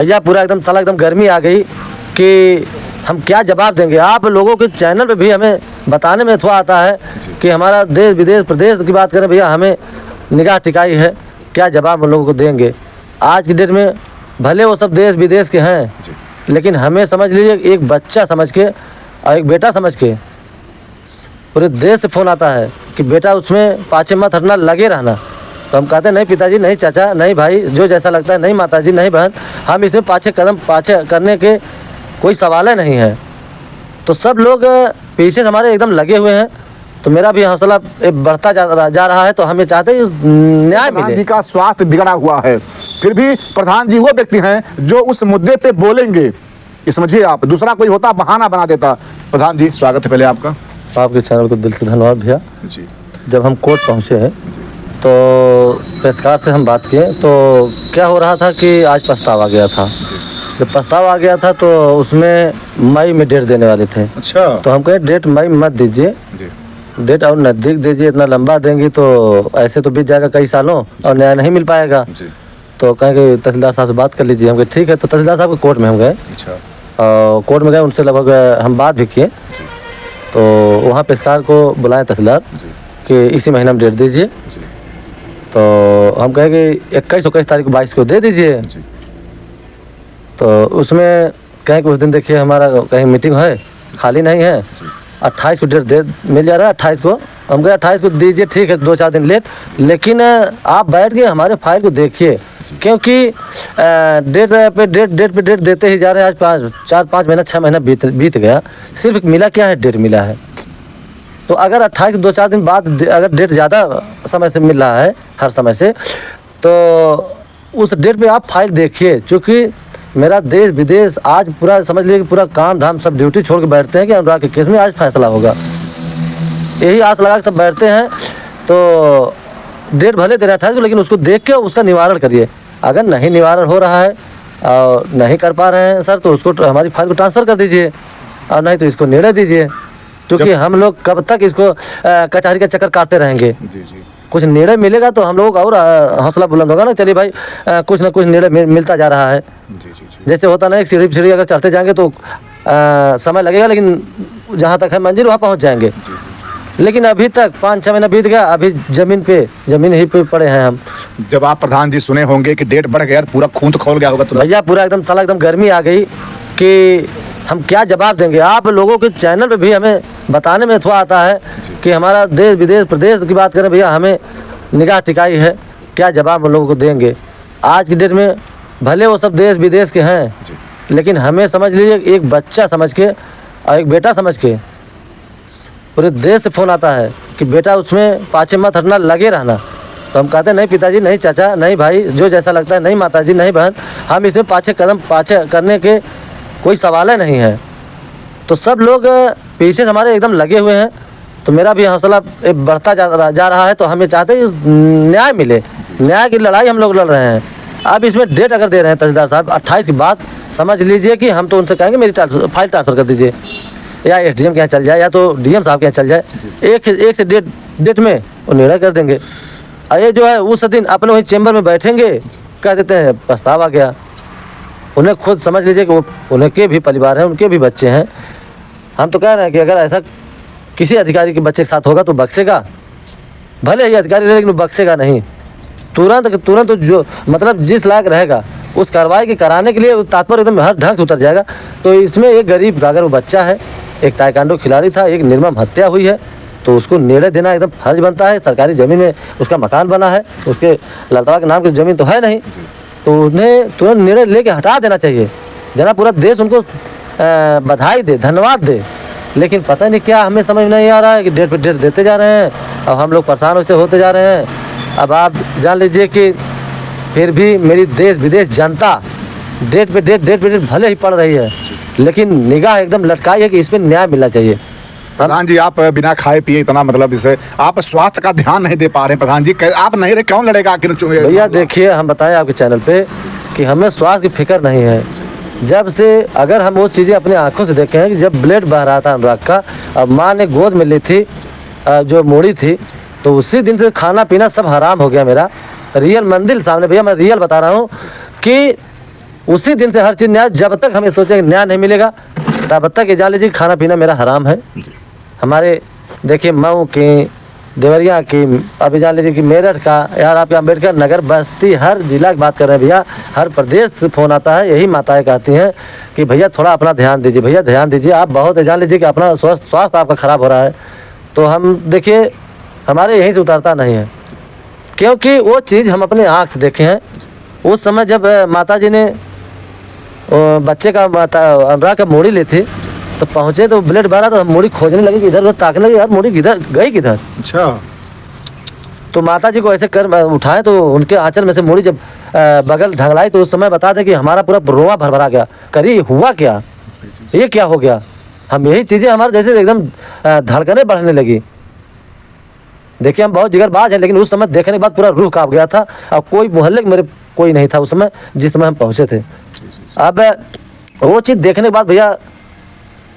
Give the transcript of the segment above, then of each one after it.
भैया पूरा एकदम साला एकदम गर्मी आ गई कि हम क्या जवाब देंगे। आप लोगों के चैनल पे भी हमें बताने में थोड़ा आता है कि हमारा देश विदेश प्रदेश की बात करें भैया, हमें निगाह टिकाई है, क्या जवाब हम लोगों को देंगे। आज की डेट में भले वो सब देश विदेश के हैं, लेकिन हमें समझ लीजिए एक बच्चा समझ के और एक बेटा समझ के पूरे देश से फ़ोन आता है कि बेटा उसमें पाछे मत हटना, लगे रहना। तो हम कहते हैं नहीं पिताजी, नहीं चाचा, नहीं भाई, जो जैसा लगता है, नहीं माताजी, नहीं बहन, हम इसमें पाछे कदम पाछे करने के कोई सवाल ही नहीं है। तो सब लोग पीछे से हमारे एकदम लगे हुए हैं, तो मेरा भी हौसला बढ़ता जा रहा है। तो हमें चाहते हैं न्याय मिले। प्रधान जी का स्वास्थ्य बिगड़ा हुआ है, फिर भी प्रधान जी वो व्यक्ति हैं जो उस मुद्दे पे बोलेंगे। ये समझिए आप, दूसरा कोई होता बहाना बना देता। प्रधान जी स्वागत है पहले आपका। आपके चैनल को दिल से धन्यवाद भैया जी। जब हम कोर्ट पहुँचे हैं तो पेशकार से हम बात किए, तो क्या हो रहा था कि आज प्रस्ताव आ गया था। जब प्रस्ताव आ गया था तो उसमें मई में डेट देने वाले थे। अच्छा। तो हम कहे डेट मई में मत दीजिए, डेट और नज़दीक दीजिए, इतना लंबा देंगी तो ऐसे तो बीत जाएगा कई सालों और न्याय नहीं मिल पाएगा। तो कहें कि तहसीलदार साहब से बात कर लीजिए। हम कहे ठीक है। तो तहसीलदार साहब के कोर्ट में हम गए। अच्छा। और कोर्ट में गए, उनसे लगभग हम बात भी किए। तो वहाँ पेशकार को बुलाए तहसीलदार कि इसी महीना में डेट दीजिए। तो हम कहे कि 21 तारीख को 22 को दे दीजिए। तो उसमें कहें कि उस दिन देखिए हमारा कहीं मीटिंग है, खाली नहीं है, 28 को डेट दे मिल जा रहा है। 28 को हम कहे 28 को दीजिए, ठीक है 2-4 दिन लेट, लेकिन आप बैठ के हमारे फाइल को देखिए, क्योंकि डेट पे डेट देते ही जा रहे हैं। आज 4-5 महीना 6 महीना बीत गया, सिर्फ मिला क्या है, डेट मिला है। तो अगर 28 2-4 दिन बाद अगर डेट ज़्यादा समय से मिल रहा है हर समय से, तो उस डेट पे आप फाइल देखिए। चूँकि मेरा देश विदेश आज पूरा समझ लीजिए कि पूरा काम धाम सब ड्यूटी छोड़ के बैठते हैं कि अनुराग के केस में आज फैसला होगा, यही आस लगा के सब बैठते हैं। तो डेट भले दे रहा है 28 को, लेकिन उसको देख के उसका निवारण करिए। अगर नहीं निवारण हो रहा है और नहीं कर पा रहे हैं सर, तो उसको हमारी फाइल को ट्रांसफ़र कर दीजिए, और नहीं तो इसको निर्णय दीजिए। क्योंकि हम लोग कब तक इसको कचहरी का चक्कर काटते रहेंगे। कुछ निर्णय मिलेगा तो हम लोगों का और हौसला बुलंद होगा ना। चलिए भाई, कुछ ना कुछ निर्णय मिलता जा रहा है। जैसे होता ना, एक सीढ़ी अगर चढ़ते जाएंगे तो समय लगेगा, लेकिन जहाँ तक है मंजिल वहाँ पहुँच जाएंगे। लेकिन अभी तक 5-6 महीना बीत गया, अभी ज़मीन ही पे पड़े हैं हम। जब आप प्रधान जी सुने होंगे कि डेट बढ़ गया, पूरा खून तो खोल गया होगा। तो भैया पूरा एकदम साला एकदम गर्मी आ गई कि हम क्या जवाब देंगे। आप लोगों के चैनल पे भी हमें बताने में थोड़ा आता है कि हमारा देश विदेश प्रदेश की बात करें भैया, हमें निगाह टिकाई है, क्या जवाब हम लोगों को देंगे। आज की डेट में भले वो सब देश विदेश के हैं, लेकिन हमें समझ लीजिए एक बच्चा समझ के और एक बेटा समझ के पूरे देश से फ़ोन आता है कि बेटा उसमें पाछे मत हटना, लगे रहना। तो हम कहते हैं नहीं पिताजी, नहीं चाचा, नहीं भाई, जो जैसा लगता है, नहीं माताजी, नहीं बहन, हम इसमें पाछे कदम पाछे करने के कोई सवाल ही नहीं है। तो सब लोग पीछे से हमारे एकदम लगे हुए हैं, तो मेरा भी हौसला बढ़ता जा रहा है। तो हमें चाहते हैं न्याय मिले। न्याय की लड़ाई हम लोग लड़ रहे हैं। अब इसमें डेट अगर दे रहे हैं तहसीलदार साहब 28 के बाद, समझ लीजिए कि हम तो उनसे कहेंगे मेरी फाइल ट्रांसफ़र कर दीजिए, या SDM के यहाँ चल जाए, या तो DM साहब के यहाँ चल जाए। एक से डेट में वो निर्णय कर देंगे। और ये जो है उस दिन अपने वही चैम्बर में बैठेंगे, कह देते हैं प्रस्ताव आ गया। उन्हें खुद समझ लीजिए कि वो उनके भी परिवार हैं, उनके भी बच्चे हैं। हम तो कह रहे हैं कि अगर ऐसा किसी अधिकारी के बच्चे के साथ होगा तो बख्शेगा, भले ही अधिकारी रहे, लेकिन बख्शेगा नहीं। तुरंत तो जो मतलब जिस लायक रहेगा उस कार्रवाई के कराने के लिए तत्पर एकदम हर ढंग से उतर जाएगा। तो इसमें एक गरीब का अगर वो बच्चा है, एक ताइक्वांडो खिलाड़ी था, एक निर्मम हत्या हुई है, तो उसको निर्णय देना एकदम फर्ज बनता है। सरकारी ज़मीन में उसका मकान बना है, उसके ललतवा के नाम की ज़मीन तो है नहीं, तो उन्हें तुरंत निर्णय लेके हटा देना चाहिए। जना पूरा देश उनको बधाई दे, धन्यवाद दे। लेकिन पता नहीं क्या हमें समझ नहीं आ रहा है कि डेट पे डेट देते जा रहे हैं, अब हम लोग परेशान वैसे होते जा रहे हैं। अब आप जान लीजिए कि फिर भी मेरी देश विदेश जनता डेट पे डेट भले ही पड़ रही है, लेकिन निगाह एकदम लटकाई है कि इसमें न्याय मिलना चाहिए। प्रधान जी आप बिना खाए पिए इतना मतलब इसे आप स्वास्थ्य का ध्यान नहीं दे पा रहे हैं। प्रधान जी आप नहीं रहे, कौन लड़ेगा आखिर? भैया देखिए, हम बताएं आपके चैनल पे कि हमें स्वास्थ्य की फिक्र नहीं है। जब से अगर हम वो चीज़ें अपनी आंखों से देखे हैं कि जब ब्लड बह रहा था अनुराग का, अब माँ ने गोद में ली थी जो मोड़ी थी, तो उसी दिन से खाना पीना सब हराम हो गया मेरा। रियल मंदिर सामने भैया, मैं रियल बता रहा हूँ कि उसी दिन से हर चीज़ न्याय, जब तक हम ये सोचेंगे न्याय नहीं मिलेगा तब तक ये जान लीजिए खाना पीना मेरा हराम है। हमारे देखिए मऊ की, देवरिया की, अभी जान लीजिए कि मेरठ का, यार आपके अम्बेडकर नगर, बस्ती, हर जिला की बात कर रहे हैं भैया, हर प्रदेश से फ़ोन आता है। यही माताएं कहती हैं कि भैया थोड़ा अपना ध्यान दीजिए, भैया ध्यान दीजिए। आप बहुत जान लीजिए कि अपना स्वास्थ्य आपका ख़राब हो रहा है। तो हम देखिए हमारे यहीं से उतरता नहीं है, क्योंकि वो चीज़ हम अपने आँख से देखे हैं। उस समय जब माता जी ने बच्चे का अनुराग का मूड़ी ली थी तो पहुँचे तो ब्लड बह रहा, तो हम मूड़ी खोजने लगे कि इधर उधर ताकने लगे, यार मूड़ी किधर गई किधर। अच्छा। तो माता जी को ऐसे कर उठाए तो उनके आंचल में से मूड़ी जब बगल ढंगलाई तो उस समय बता दें कि हमारा पूरा रोआ भरभरा गया। करिए हुआ क्या, ये क्या हो गया। हम यही चीज़ें हमारे जैसे एकदम धड़कने बढ़ने लगी। देखिए हम बहुत जिगरबाज हैं, लेकिन उस समय देखने के बाद पूरा रूह कांप गया था। और कोई मोहल्ले में मेरे कोई नहीं था उस समय जिस समय हम पहुँचे थे। अब वो चीज़ देखने के बाद भैया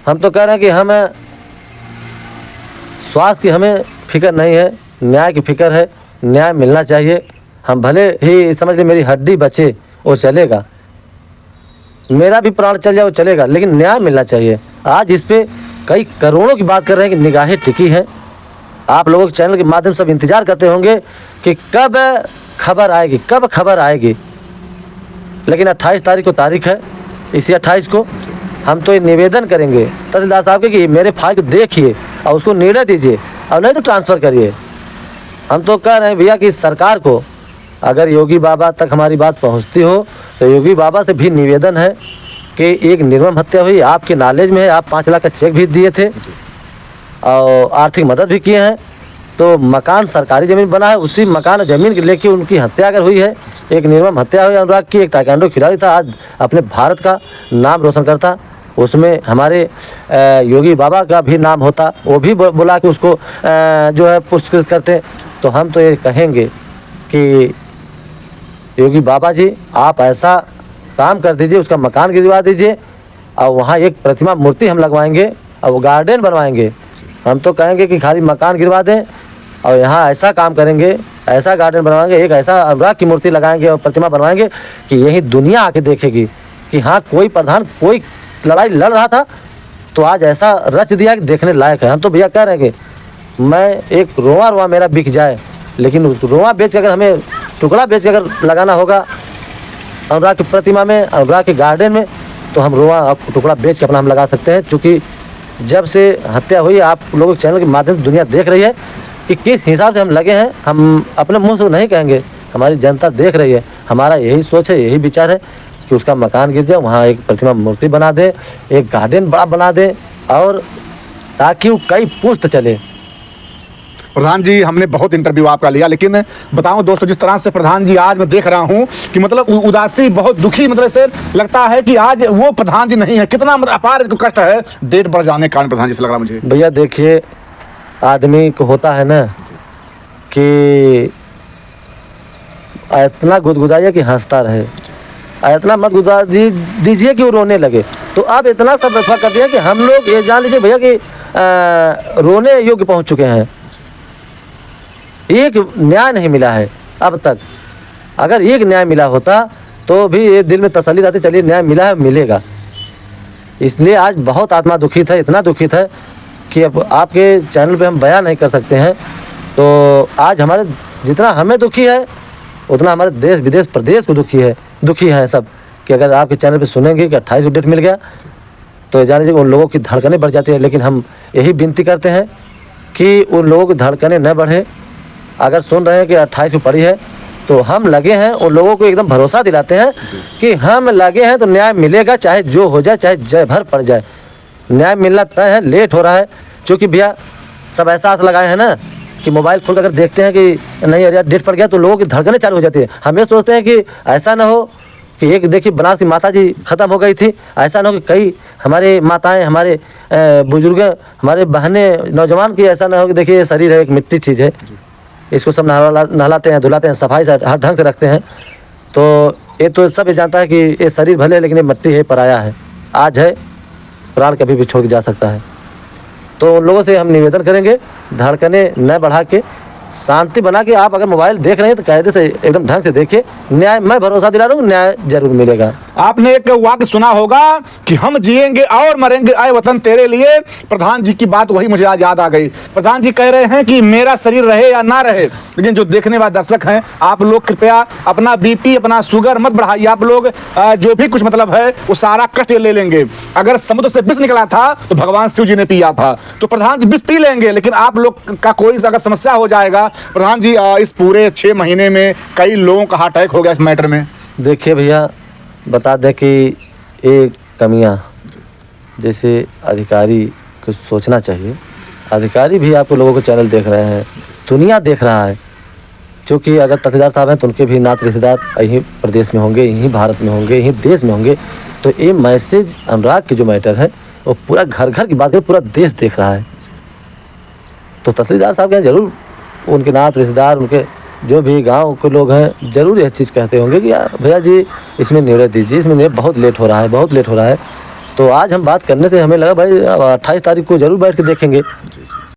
हम तो कह रहे हैं कि हम स्वास्थ्य की हमें फिक्र नहीं है, न्याय की फिक्र है। न्याय मिलना चाहिए। हम भले ही समझ लें मेरी हड्डी बचे वो चलेगा, मेरा भी प्राण चल जाए वो चलेगा, लेकिन न्याय मिलना चाहिए। आज इस पे कई करोड़ों की बात कर रहे हैं कि निगाहें टिकी हैं। आप लोगों के चैनल के माध्यम से सब इंतज़ार करते होंगे कि कब खबर आएगी, कब खबर आएगी। लेकिन 28 तारीख को तारीख है, इसी 28 को हम तो ये निवेदन करेंगे तहसीलदार साहब के कि मेरे फाइल को देखिए और उसको निर्णय दीजिए और नहीं तो ट्रांसफ़र करिए। हम तो कह रहे हैं भैया कि सरकार को अगर योगी बाबा तक हमारी बात पहुंचती हो तो योगी बाबा से भी निवेदन है कि एक निर्मम हत्या हुई, आपके नॉलेज में है, आप 5 लाख का चेक भी दिए थे और आर्थिक मदद भी किए हैं। तो मकान सरकारी ज़मीन बना है, उसी मकान और ज़मीन के लेके उनकी हत्या अगर हुई है, एक निर्मम हत्या हुई अनुराग की। एक ताइक्वांडो खिलाड़ी था, आज अपने भारत का नाम रोशन करता। उसमें हमारे योगी बाबा का भी नाम होता, वो भी बुला के उसको जो है पुरस्कृत करते। तो हम तो ये कहेंगे कि योगी बाबा जी आप ऐसा काम कर दीजिए, उसका मकान गिरवा दीजिए और वहाँ एक प्रतिमा मूर्ति हम लगवाएंगे और वो गार्डन बनवाएंगे। हम तो कहेंगे कि खाली मकान गिरवा दें और यहाँ ऐसा काम करेंगे, ऐसा गार्डन बनवाएंगे, एक ऐसा अनुराग की मूर्ति लगाएंगे और प्रतिमा बनवाएंगे कि यही दुनिया आके देखेगी कि हाँ कोई प्रधान कोई लड़ाई लड़ रहा था तो आज ऐसा रच दिया कि देखने लायक है। हम तो भैया कह रहे हैं कि मैं एक रोआ मेरा बिक जाए, लेकिन उस रोआ बेच के अगर हमें टुकड़ा बेच के अगर लगाना होगा अनुराग की प्रतिमा में, अनुराग के गार्डन में, तो हम रोआ टुकड़ा बेच के अपना हम लगा सकते हैं। चूँकि जब से हत्या हुई आप लोगों के चैनल के माध्यम से दुनिया देख रही है कि किस हिसाब से हम लगे हैं। हम अपने मुंह से नहीं कहेंगे, हमारी जनता देख रही है। हमारा यही सोच है, यही विचार है कि उसका मकान गिर जाए, वहाँ एक प्रतिमा मूर्ति बना दे, एक गार्डन बड़ा बना दे और ताकि वो कई पुश्त चले। प्रधान जी हमने बहुत इंटरव्यू आपका लिया, लेकिन बताऊं दोस्तों जिस तरह से प्रधान जी आज मैं देख रहा हूं कि मतलब उदासी, बहुत दुखी, मतलब से लगता है कि आज वो प्रधान जी नहीं है। कितना मतलब अपार कष्ट है डेट बढ़ जाने के कारण प्रधान जी से लग रहा मुझे। भैया देखिए आदमी को होता है ना कि इतना गुदगुदाइए कि हंसता रहे, इतना मत गुदा दीजिए कि वो रोने लगे। तो अब इतना सब रखा कर दिया कि हम लोग ये जान लीजिए भैया कि रोने योग्य पहुंच चुके हैं। एक न्याय नहीं मिला है अब तक। अगर एक न्याय मिला होता तो भी ये दिल में तसल्ली रहती, चलिए न्याय मिला है, मिलेगा। इसलिए आज बहुत आत्मा दुखित है, इतना दुखित है कि अब आपके चैनल पे हम बयान नहीं कर सकते हैं। तो आज हमारे जितना हमें दुखी है उतना हमारे देश विदेश प्रदेश को दुखी हैं सब कि अगर आपके चैनल पे सुनेंगे कि 28 को डेट मिल गया तो जान लीजिए उन लोगों की धड़कनें बढ़ जाती है। लेकिन हम यही विनती करते हैं कि उन लोगों की धड़कनें न बढ़े। अगर सुन रहे हैं कि 28 को पड़ी है तो हम लगे हैं, उन लोगों को एकदम भरोसा दिलाते हैं कि हम लगे हैं तो न्याय मिलेगा, चाहे जो हो जाए, चाहे जय भर पड़ जाए, न्याय मिलना तय है। लेट हो रहा है क्योंकि भैया सब ऐसा आस लगाए हैं ना कि मोबाइल खोल कर अगर देखते हैं कि नहीं यार डेट पड़ गया तो लोगों की धड़कनें चालू हो जाती है। हम ये सोचते हैं कि ऐसा ना हो कि एक देखिए बनारस की माता जी ख़त्म हो गई थी, ऐसा ना हो कि कई हमारे माताएं, हमारे बुजुर्ग, हमारे बहनें, नौजवान की ऐसा ना हो कि देखिए ये शरीर है एक मिट्टी चीज़ है, इसको सब नहलाते हैं, धुलाते हैं, सफाई से हर ढंग से रखते हैं। तो ये तो सब ये जानता है कि ये शरीर भले लेकिन ये मिट्टी है, पराया है, आज है, प्राण कभी भी छोड़ के जा सकता है। तो उन लोगों से हम निवेदन करेंगे धड़कने न बढ़ा के शांति बना के आप अगर मोबाइल देख रहे हैं तो कायदे से एकदम ढंग से देखिए। न्याय, मैं भरोसा दिला रहा हूँ, न्याय जरूर मिलेगा। आपने एक वाक्य सुना होगा कि हम जिएंगे और मरेंगे आए वतन तेरे लिए। प्रधान जी की बात वही मुझे आज याद आ गई। प्रधान जी कह रहे हैं कि मेरा शरीर रहे या ना रहे, लेकिन जो देखने वाले दर्शक हैं, आप लोग कृपया अपना बीपी, अपना शुगर मत बढ़ाइए। आप लोग जो भी कुछ मतलब है वो सारा कष्ट ले लेंगे। अगर समुद्र से विष निकला था तो भगवान शिव जी ने पिया था, तो प्रधान जी विष पी लेंगे, लेकिन आप लोग का कोई अगर समस्या हो जाएगा। प्रधान जी इस पूरे 6 महीने में कई लोगों का हार्ट अटैक हो गया इस मैटर में। देखिए भैया, बता दें कि एक कमियां जैसे अधिकारी को सोचना चाहिए। अधिकारी भी आपको लोगों के चैनल देख रहे हैं, दुनिया देख रहा है, क्योंकि अगर तहसीलदार साहब हैं तो उनके भी नात रिश्तेदार यहीं प्रदेश में होंगे, यहीं भारत में होंगे, यहीं देश में होंगे। तो ये मैसेज अनुराग की जो मैटर है वो पूरा घर घर की बात करें, पूरा देश देख रहा है। तो तहसीलदार साहब के यहाँ जरूर उनके नात रिश्तेदार, उनके जो भी गांव के लोग हैं, ज़रूर यह चीज़ कहते होंगे कि यार भैया जी इसमें निर्णय दीजिए, इसमें निर्णय बहुत लेट हो रहा है, बहुत लेट हो रहा है। तो आज हम बात करने से हमें लगा भाई 28 तारीख को ज़रूर बैठ के देखेंगे।